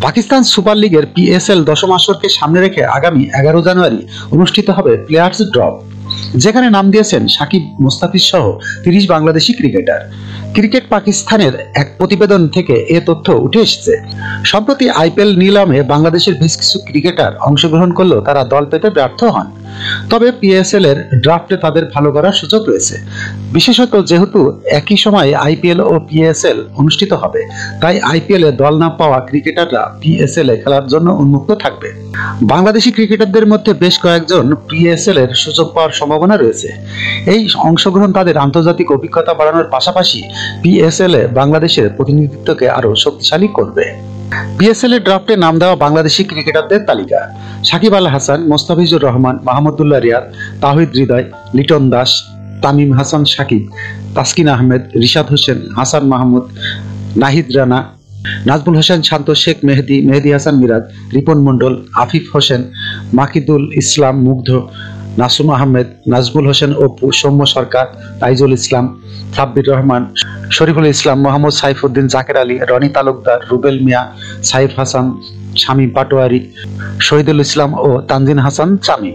Pakistan super লিগের PSL দশম আসরকে সামনে রেখে আগামী 11 জানুয়ারি অনুষ্ঠিত হবে প্লেয়ার্স ড্রপ, যেখানে নাম দিয়েছেন সাকিব, মুস্তাফিজ সহ 30 বাংলাদেশি ক্রিকেটার। ক্রিকেট পাকিস্তানের এক প্রতিবেদন থেকে এ তথ্য উঠে এসেছে। সম্প্রতি আইপিএল নিলামে বাংলাদেশের বেশ কিছু ক্রিকেটার অংশগ্রহণ করলেও তারা দল পেতে ব্যর্থ হন। তবে পিএসএল এর ড্রাফটে তাদের ভালো করার সুযোগ রয়েছে। বিশেষত যেহেতু একই সময়ে আইপিএল ও পিএসএল অনুষ্ঠিত হবে, তাই আইপিএল এ দল না পাওয়া ক্রিকেটাররা পিএসএল এ খেলার জন্য উন্মুক্ত থাকবে। বাংলাদেশি ক্রিকেটারদের মধ্যে বেশ কয়েকজন পিএসএল এর সুযোগ পাওয়ার সম্ভাবনা রয়েছে। এই অংশগ্রহণ তাদের আন্তর্জাতিক অভিজ্ঞতা বাড়ানোর পাশাপাশি পিএসএল এ বাংলাদেশের প্রতিনিধিত্বকে আরো শক্তিশালী করবে। পিএসএল এর ড্রাফটে নাম দেওয়া বাংলাদেশি ক্রিকেটারদের তালিকা: সাকিব আল হাসান, মোস্তাফিজুর রহমান, মাহমুদুল্লাহ রিয়াদ, তাওহিদ হৃদয়, লিটন দাস, তামিম হাসান সাকিব, তাসকিন আহমেদ, রিশাদ হোসেন, হাসান মাহমুদ, নাহিদ রানা, নাজমুল হোসেন শান্ত, শেখ মেহেদী, মেহেদী হাসান মিরাজ, রিপন মন্ডল, আফিফ হোসেন, মাকিদুল ইসলাম মুগ্ধ, নাসুম আহমেদ, নাজমুল হোসেন অপু, সৌম্য সরকার, তাইজুল ইসলাম, সাব্বির রহমান, শরীফুল ইসলাম, মোহাম্মদ সাইফুদ্দিন, জাকের আলী, রনি তালুকদার, রুবেল মিয়া, সাইফ হাসান, শামীম পাটোয়ারি, শহীদুল ইসলাম ও তানজিন হাসান চামি।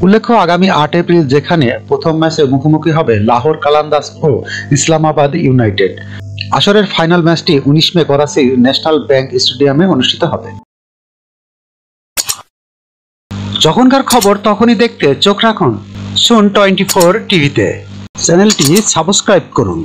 উল্লেখ্য, আগামী 8 এপ্রিল যেখানে প্রথম ম্যাচে মুখোমুখি হবে লাহোর কালান্দাস ও ইসলামাবাদ ইউনাইটেড, আসরের ফাইনাল ম্যাচটি 19 মে করাচির ন্যাশনাল ব্যাংক স্টেডিয়ামে অনুষ্ঠিত হবে। যখনকার খবর তখনই দেখতে চোখ রাখুন সুন 24 টিভিতে। চ্যানেলটি সাবস্ক্রাইব করুন।